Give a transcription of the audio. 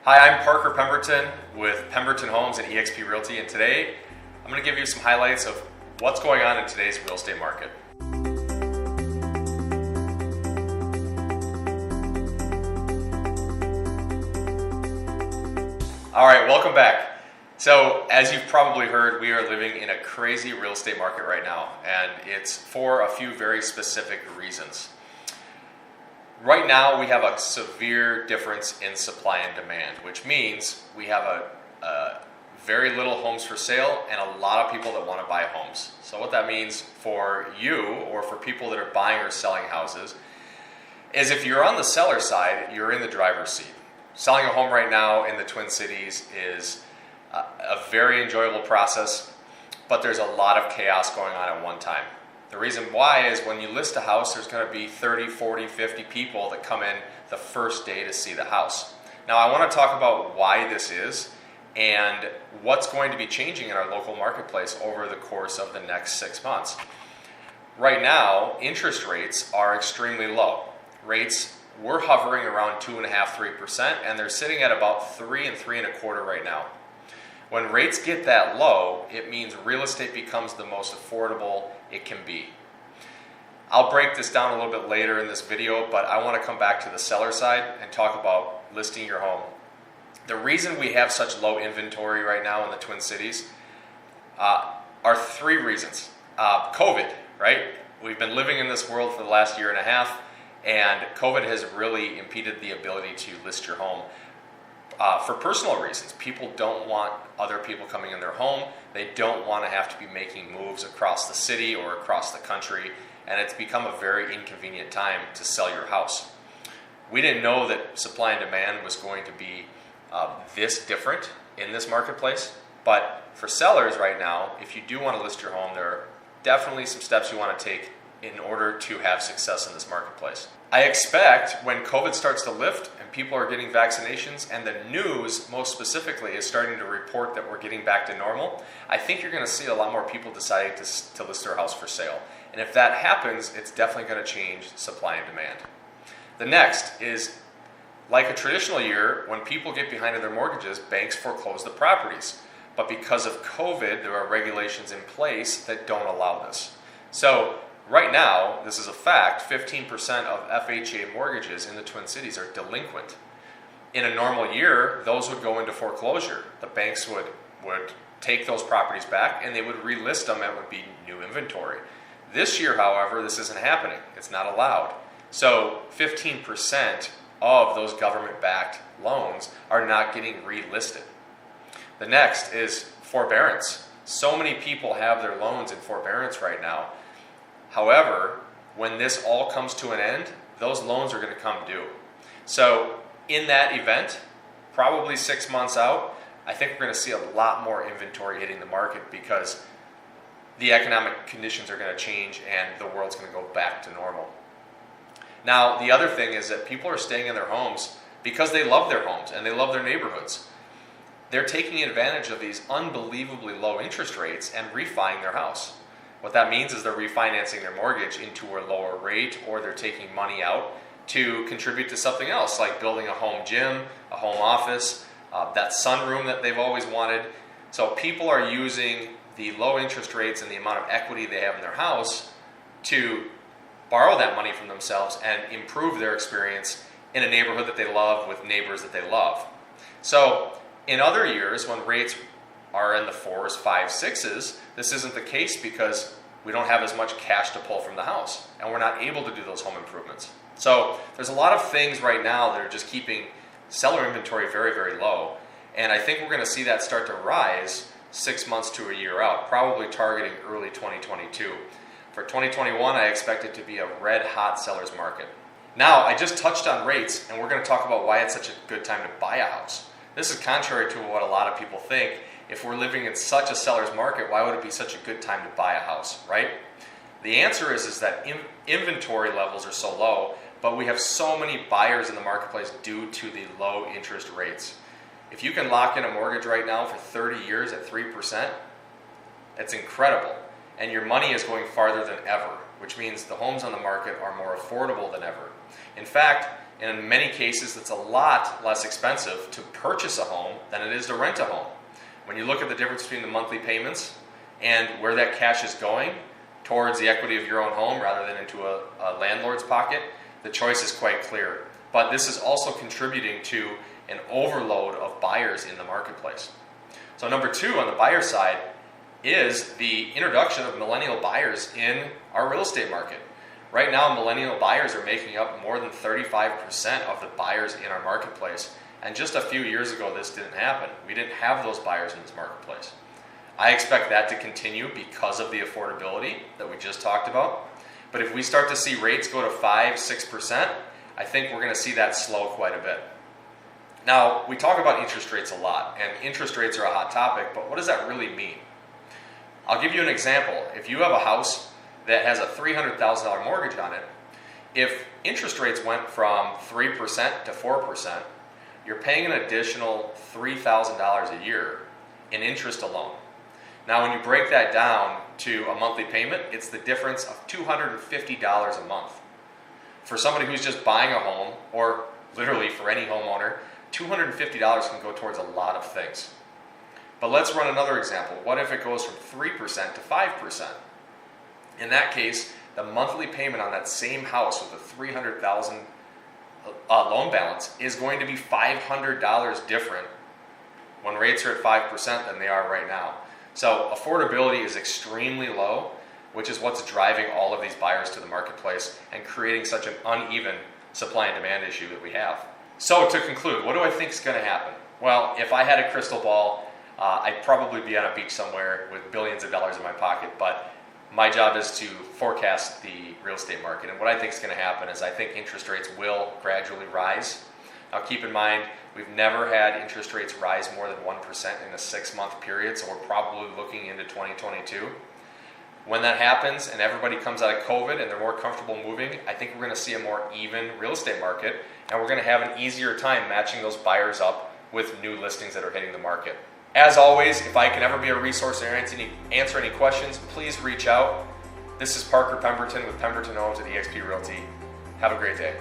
Hi, I'm Parker Pemberton with Pemberton Homes and eXp Realty, and today I'm going to give you some highlights of what's going on in today's real estate market. All right, welcome back. So as you've probably heard, we are living in a crazy real estate market right now, and it's for a few very specific reasons. Right now, we have a severe difference in supply and demand, which means we have a very little homes for sale and a lot of people that want to buy homes. So what that means for you or for people that are buying or selling houses is if you're on the seller side, you're in the driver's seat. Selling a home right now in the Twin Cities is a very enjoyable process, but there's a lot of chaos going on at one time. The reason why is when you list a house, there's going to be 30, 40, 50 people that come in the first day to see the house. Now, I want to talk about why this is and what's going to be changing in our local marketplace over the course of the next 6 months. Right now, interest rates are extremely low. We're hovering around 2.5%, 3%, and they're sitting at about 3 and 3.25% right now. When rates get that low, it means real estate becomes the most affordable it can be. I'll break this down a little bit later in this video, but I want to come back to the seller side and talk about listing your home. The reason we have such low inventory right now in the Twin Cities are three reasons. COVID, right? We've been living in this world for the last year and a half, and COVID has really impeded the ability to list your home. For personal reasons, people don't want other people coming in their home. They don't want to have to be making moves across the city or across the country, and it's become a very inconvenient time to sell your house. We didn't know that supply and demand was going to be this different in this marketplace, but for sellers right now, if you do want to list your home, there are definitely some steps you want to take in order to have success in this marketplace. I expect when COVID starts to lift and people are getting vaccinations and the news most specifically is starting to report that we're getting back to normal, I think you're going to see a lot more people deciding to list their house for sale. And if that happens, it's definitely going to change supply and demand. The next is, like a traditional year, when people get behind in their mortgages, banks foreclose the properties. But because of COVID, there are regulations in place that don't allow this. So right now, this is a fact, 15% of FHA mortgages in the Twin Cities are delinquent. In a normal year, those would go into foreclosure. The banks would take those properties back and they would relist them and it would be new inventory. This year, however, this isn't happening. It's not allowed. So 15% of those government-backed loans are not getting relisted. The next is forbearance. So many people have their loans in forbearance right now. However, when this all comes to an end, those loans are going to come due. So in that event, probably 6 months out, I think we're going to see a lot more inventory hitting the market because the economic conditions are going to change and the world's going to go back to normal. Now, the other thing is that people are staying in their homes because they love their homes and they love their neighborhoods. They're taking advantage of these unbelievably low interest rates and refining their house. What that means is they're refinancing their mortgage into a lower rate, or they're taking money out to contribute to something else, like building a home gym, a home office, that sunroom that they've always wanted. So people are using the low interest rates and the amount of equity they have in their house to borrow that money from themselves and improve their experience in a neighborhood that they love with neighbors that they love. So in other years, when rates are in the 4s, 5s, 6s, this isn't the case because we don't have as much cash to pull from the house and we're not able to do those home improvements. So there's a lot of things right now that are just keeping seller inventory very, very low. And I think we're going to see that start to rise 6 months to a year out, probably targeting early 2022. For 2021, I expect it to be a red hot seller's market. Now, I just touched on rates and we're going to talk about why it's such a good time to buy a house. This is contrary to what a lot of people think. If we're living in such a seller's market, why would it be such a good time to buy a house, right? The answer is that inventory levels are so low, but we have so many buyers in the marketplace due to the low interest rates. If you can lock in a mortgage right now for 30 years at 3%, it's incredible. And your money is going farther than ever, which means the homes on the market are more affordable than ever. In fact, And in many cases, it's a lot less expensive to purchase a home than it is to rent a home. When you look at the difference between the monthly payments and where that cash is going towards the equity of your own home rather than into a landlord's pocket, the choice is quite clear. But this is also contributing to an overload of buyers in the marketplace. So number two on the buyer side is the introduction of millennial buyers in our real estate market. Right now, millennial buyers are making up more than 35% of the buyers in our marketplace. And just a few years ago, this didn't happen. We didn't have those buyers in this marketplace. I expect that to continue because of the affordability that we just talked about. But if we start to see rates go to 5-6%, I think we're going to see that slow quite a bit. Now, we talk about interest rates a lot, and interest rates are a hot topic, but what does that really mean? I'll give you an example. If you have a house that has a $300,000 mortgage on it, if interest rates went from 3% to 4%, you're paying an additional $3,000 a year in interest alone. Now, when you break that down to a monthly payment, it's the difference of $250 a month. For somebody who's just buying a home, or literally for any homeowner, $250 can go towards a lot of things. But let's run another example. What if it goes from 3% to 5%? In that case, the monthly payment on that same house with a $300,000 loan balance is going to be $500 different when rates are at 5% than they are right now. So affordability is extremely low, which is what's driving all of these buyers to the marketplace and creating such an uneven supply and demand issue that we have. So to conclude, what do I think is going to happen? Well, if I had a crystal ball, I'd probably be on a beach somewhere with billions of dollars in my pocket, but my job is to forecast the real estate market. And what I think is going to happen is I think interest rates will gradually rise. Now keep in mind, we've never had interest rates rise more than 1% in a 6-month period, so we're probably looking into 2022. When that happens and everybody comes out of COVID and they're more comfortable moving, I think we're going to see a more even real estate market, and we're going to have an easier time matching those buyers up with new listings that are hitting the market. As always, if I can ever be a resource or answer any questions, please reach out. This is Parker Pemberton with Pemberton Homes at eXp Realty. Have a great day.